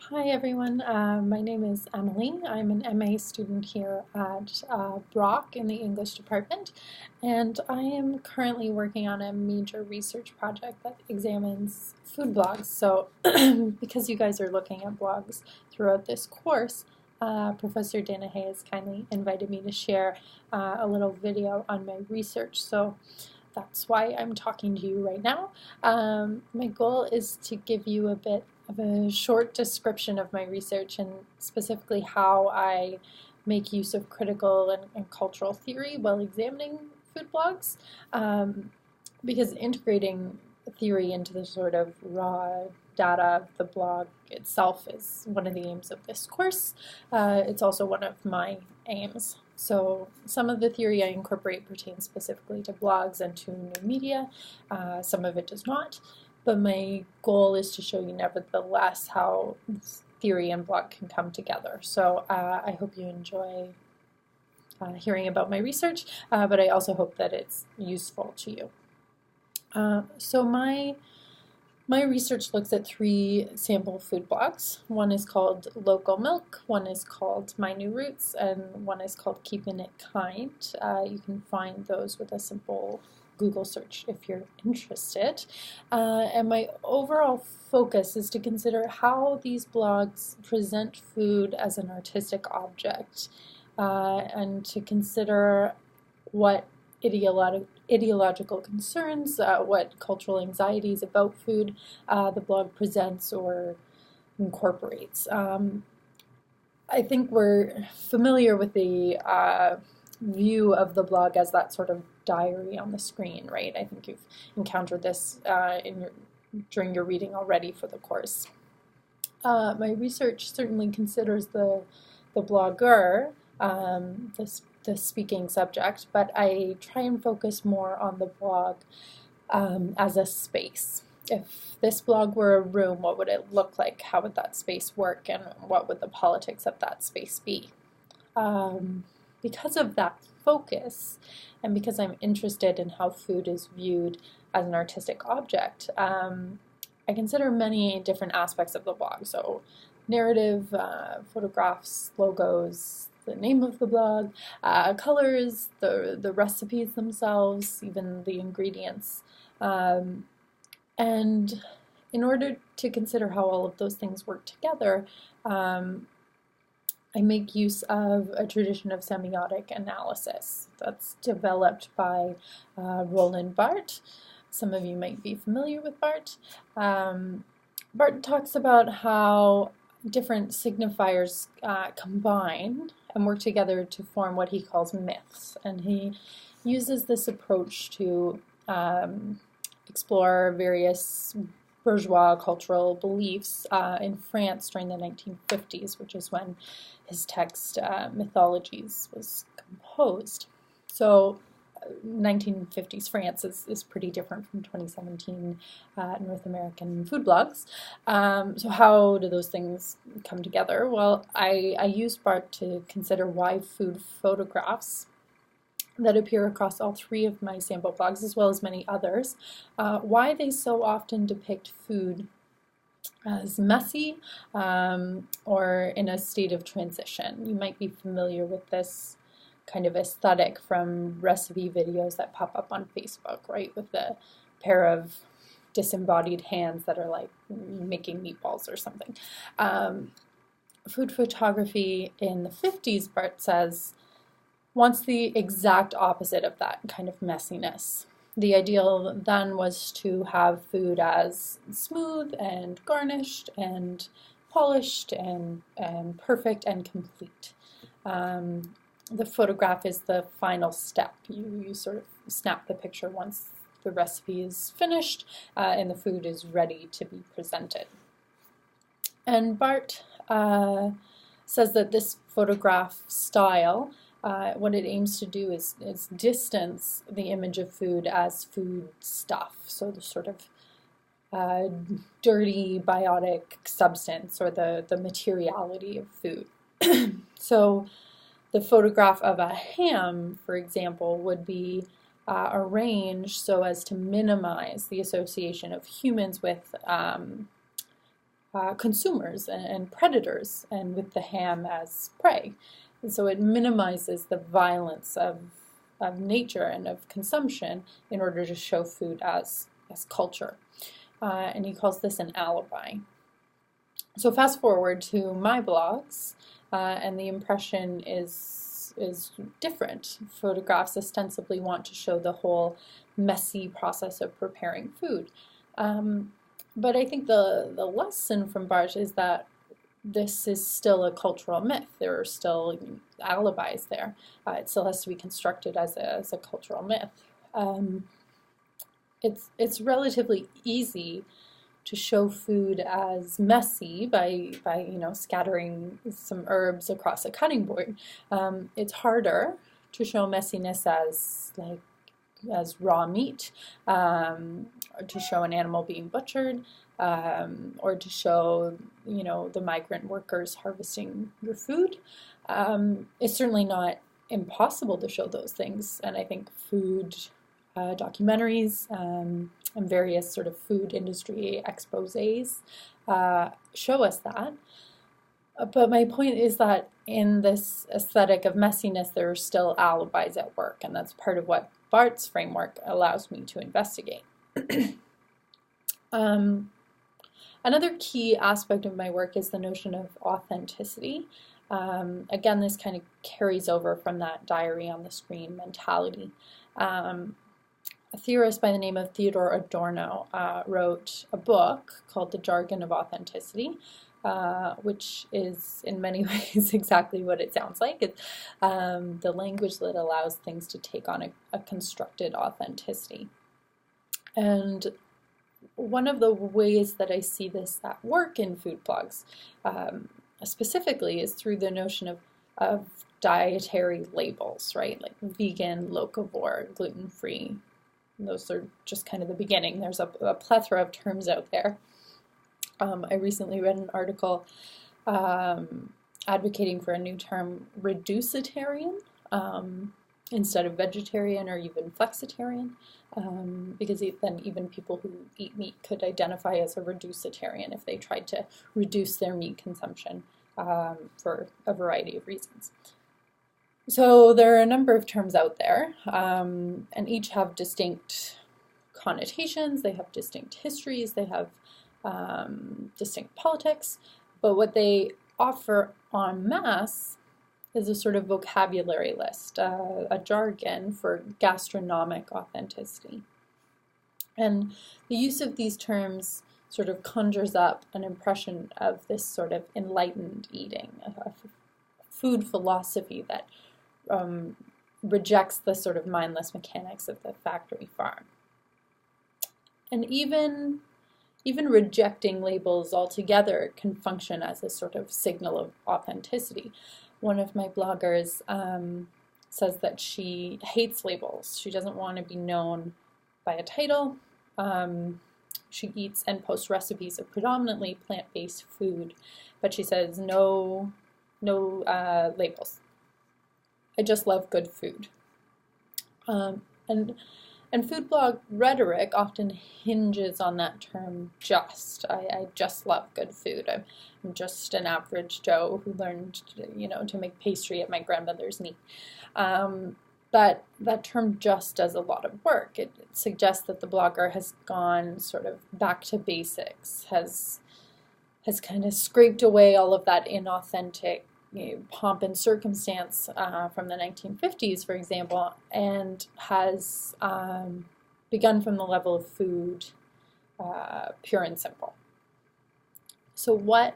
Hi everyone, my name is Emily. I'm an MA student here at Brock in the English department, and I am currently working on a major research project that examines food blogs. So, because you guys are looking at blogs throughout this course, Professor Danahay has kindly invited me to share a little video on my research. So, that's why I'm talking to you right now. My goal is to give you a bit of a short description of my research and specifically how I make use of critical and cultural theory while examining food blogs. Because integrating theory into the sort of raw data of the blog itself is one of the aims of this course. It's also one of my aims. So some of the theory I incorporate pertains specifically to blogs and to new media. Some of it does not. But my goal is to show you nevertheless how theory and blog can come together. So I hope you enjoy hearing about my research, but I also hope that it's useful to you. So my research looks at 3 sample food blogs. One is called Local Milk, one is called My New Roots, and one is called Keeping It Kind. You can find those with a simple Google search if you're interested. And my overall focus is to consider how these blogs present food as an artistic object, and to consider what ideological concerns, what cultural anxieties about food the blog presents or incorporates. I think we're familiar with the view of the blog as that sort of diary on the screen, right? I think you've encountered this during your reading already for the course. My research certainly considers the blogger, the speaking subject, but I try and focus more on the blog as a space. If this blog were a room, what would it look like? How would that space work? And what would the politics of that space be? Because of that focus, and because I'm interested in how food is viewed as an artistic object, I consider many different aspects of the blog. So narrative, photographs, logos, the name of the blog, colors, the recipes themselves, even the ingredients. And in order to consider how all of those things work together, I make use of a tradition of semiotic analysis that's developed by Roland Barthes. Some of you might be familiar with Barthes. Barthes talks about how different signifiers combine and work together to form what he calls myths. And he uses this approach to explore various bourgeois cultural beliefs in France during the 1950s, which is when his text Mythologies was composed. So 1950s France is pretty different from 2017 North American food blogs. So how do those things come together? Well, I used Barthes to consider why food photographs that appear across all 3 of my sample blogs, as well as many others, why they so often depict food as messy or in a state of transition. You might be familiar with this kind of aesthetic from recipe videos that pop up on Facebook, right, with the pair of disembodied hands that are like making meatballs or something. Food photography in the 50s, Barthes says, wants the exact opposite of that kind of messiness. The ideal then was to have food as smooth and garnished and polished and perfect and complete. The photograph is the final step. You sort of snap the picture once the recipe is finished and the food is ready to be presented. And Barthes says that this photograph style, what it aims to do is distance the image of food as food stuff, so the sort of dirty biotic substance or the materiality of food. So the photograph of a ham, for example, would be arranged so as to minimize the association of humans with consumers and predators, and with the ham as prey. And so it minimizes the violence of nature and of consumption in order to show food as culture. And he calls this an alibi. So fast forward to my blogs, and the impression is different. Photographs ostensibly want to show the whole messy process of preparing food. But I think the lesson from Bart is that this is still a cultural myth. There are still alibis there. It still has to be constructed as a cultural myth. It's relatively easy to show food as messy by scattering some herbs across a cutting board. It's harder to show messiness as raw meat, or to show an animal being butchered, or to show the migrant workers harvesting your food. It's certainly not impossible to show those things, and I think food documentaries and various sort of food industry exposés show us that. But my point is that in this aesthetic of messiness, there are still alibis at work, and that's part of what Bart's framework allows me to investigate. Another key aspect of my work is the notion of authenticity. Again, this kind of carries over from that diary on the screen mentality. A theorist by the name of Theodor Adorno wrote a book called The Jargon of Authenticity, which is in many ways exactly what it sounds like. It's the language that allows things to take on a constructed authenticity. And one of the ways that I see this at work in food blogs specifically is through the notion of dietary labels, right? Like vegan, locavore, gluten-free. Those are just kind of the beginning. There's a plethora of terms out there. I recently read an article advocating for a new term, reducitarian, instead of vegetarian or even flexitarian, because then even people who eat meat could identify as a reducitarian if they tried to reduce their meat consumption for a variety of reasons. So there are a number of terms out there, and each have distinct connotations, they have distinct histories, they have distinct politics, but what they offer en masse is a sort of vocabulary list, a jargon for gastronomic authenticity. And the use of these terms sort of conjures up an impression of this sort of enlightened eating, a food philosophy that rejects the sort of mindless mechanics of the factory farm. And even rejecting labels altogether can function as a sort of signal of authenticity. One of my bloggers says that she hates labels. She doesn't want to be known by a title. She eats and posts recipes of predominantly plant-based food, but she says no labels. I just love good food. And food blog rhetoric often hinges on that term just. I just love good food. I'm just an average Joe who learned to make pastry at my grandmother's knee. But that term just does a lot of work. It suggests that the blogger has gone sort of back to basics, has kind of scraped away all of that inauthentic pomp and circumstance from the 1950s, for example, and has begun from the level of food, pure and simple. So what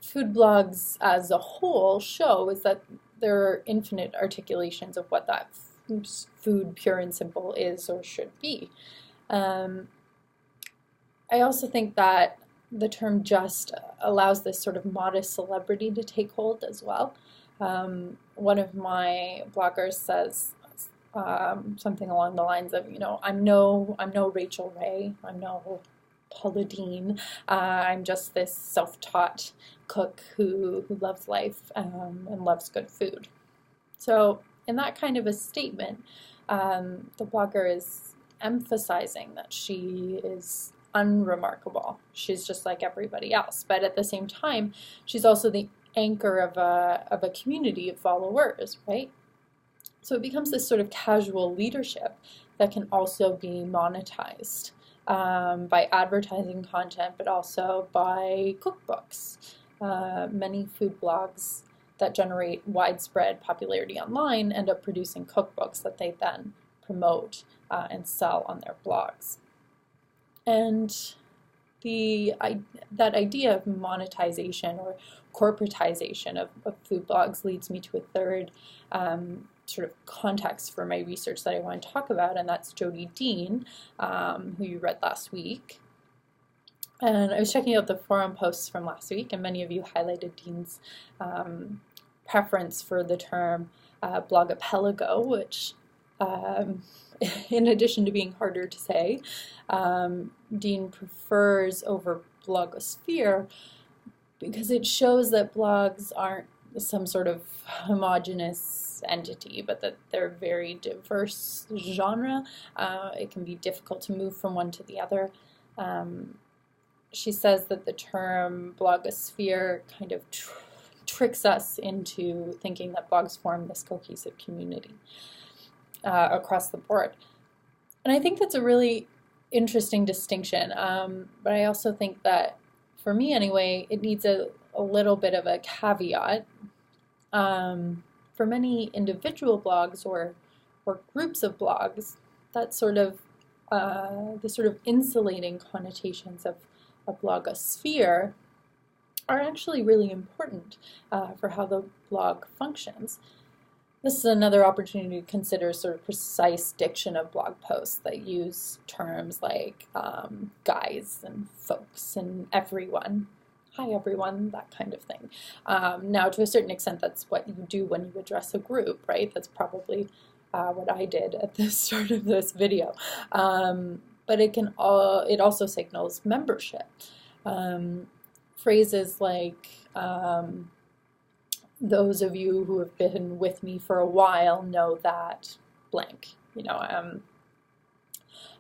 food blogs as a whole show is that there are infinite articulations of what that food, pure and simple, is or should be. I also think that the term just allows this sort of modest celebrity to take hold as well. One of my bloggers says something along the lines of, I'm no Rachel Ray, I'm no Paula Deen, I'm just this self-taught cook who loves life and loves good food. So in that kind of a statement, the blogger is emphasizing that she is unremarkable. She's just like everybody else. But at the same time, she's also the anchor of a community of followers, right? So it becomes this sort of casual leadership that can also be monetized by advertising content, but also by cookbooks. Many food blogs that generate widespread popularity online end up producing cookbooks that they then promote and sell on their blogs. And that idea of monetization or corporatization of food blogs leads me to a third sort of context for my research that I want to talk about, and that's Jodi Dean, who you read last week. And I was checking out the forum posts from last week, and many of you highlighted Dean's preference for the term blogapellago, which in addition to being harder to say, Dean prefers over blogosphere because it shows that blogs aren't some sort of homogenous entity, but that they're a very diverse genre. It can be difficult to move from one to the other. She says that the term blogosphere kind of tricks us into thinking that blogs form this cohesive community across the board. And I think that's a really interesting distinction, but I also think that, for me anyway, it needs a little bit of a caveat. For many individual blogs or groups of blogs, that sort of the sort of insulating connotations of a blogosphere are actually really important for how the blog functions. This is another opportunity to consider sort of precise diction of blog posts that use terms like guys and folks and everyone. Hi everyone, that kind of thing. Now, to a certain extent, that's what you do when you address a group, right? That's probably what I did at the start of this video. But it also signals membership. Phrases like, those of you who have been with me for a while know that blank. I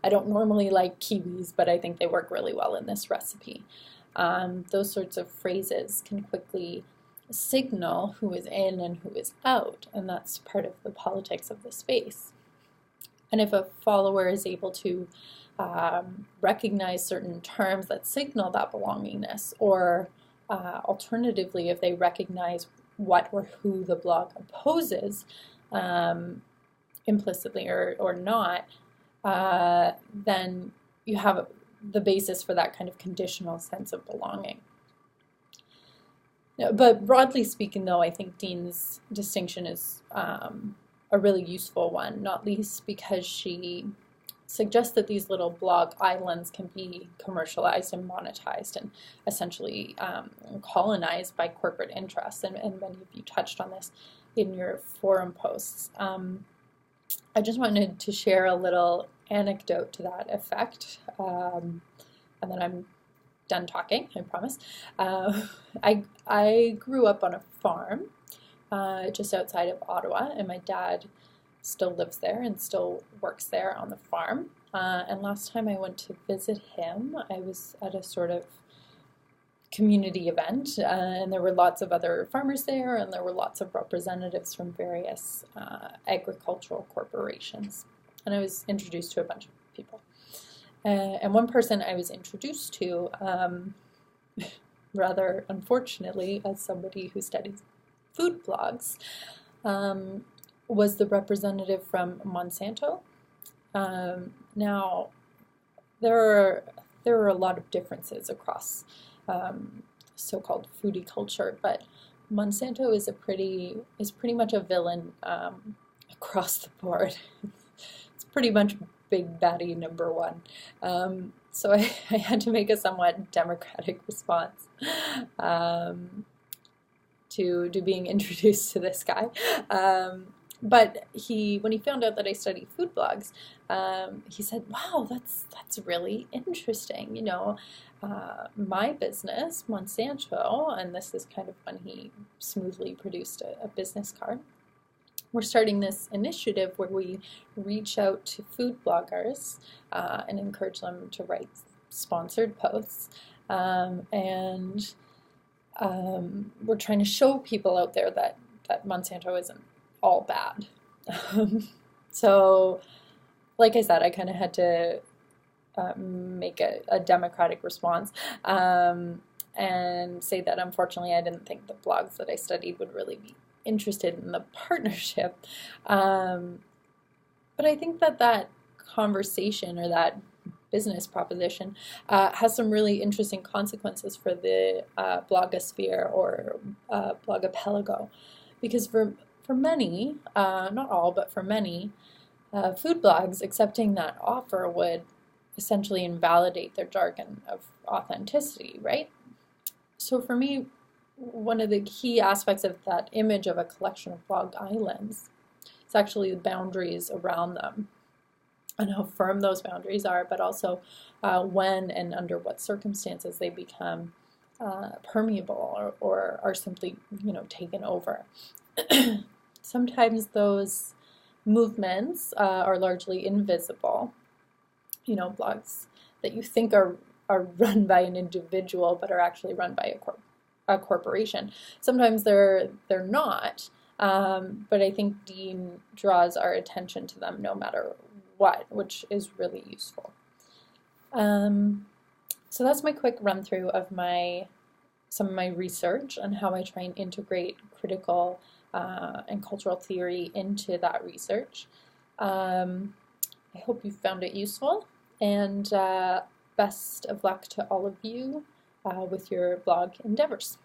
don't normally like kiwis, but I think they work really well in this recipe. Those sorts of phrases can quickly signal who is in and who is out, and that's part of the politics of the space. And if a follower is able to recognize certain terms that signal that belongingness, or alternatively, if they recognize what or who the blog opposes, implicitly or not, then you have the basis for that kind of conditional sense of belonging. But broadly speaking, though, I think Dean's distinction is a really useful one, not least because she suggests that these little blog islands can be commercialized and monetized and essentially colonized by corporate interests, and many of you touched on this in your forum posts. I just wanted to share a little anecdote to that effect, and then I'm done talking, I promise. I grew up on a farm just outside of Ottawa, and my dad still lives there and still works there on the farm. And last time I went to visit him, I was at a sort of community event, and there were lots of other farmers there, and there were lots of representatives from various agricultural corporations. And I was introduced to a bunch of people. And one person I was introduced to, rather unfortunately, as somebody who studies food blogs, was the representative from Monsanto. Now, there are a lot of differences across so-called foodie culture, but Monsanto is pretty much a villain across the board. It's pretty much big baddie number one. So I had to make a somewhat democratic response to being introduced to this guy. But when he found out that I study food blogs, he said, "Wow, that's really interesting. My business, Monsanto," and this is kind of when he smoothly produced a business card. We're starting this initiative where we reach out to food bloggers and encourage them to write sponsored posts, and we're trying to show people out there that Monsanto isn't all bad. So, like I said, I kind of had to make a democratic response, and say that unfortunately I didn't think the blogs that I studied would really be interested in the partnership. But I think that conversation or that business proposition has some really interesting consequences for the blogosphere or blogapelago, because for many, not all, but for many food blogs, accepting that offer would essentially invalidate their jargon of authenticity, right? So for me, one of the key aspects of that image of a collection of blog islands is actually the boundaries around them and how firm those boundaries are, but also when and under what circumstances they become permeable or are simply, taken over. Sometimes those movements are largely invisible. Blogs that you think are run by an individual but are actually run by a corporation. Sometimes they're not, but I think Dean draws our attention to them no matter what, which is really useful. So that's my quick run through of some of my research and how I try and integrate critical and cultural theory into that research. I hope you found it useful, and best of luck to all of you with your blog endeavors.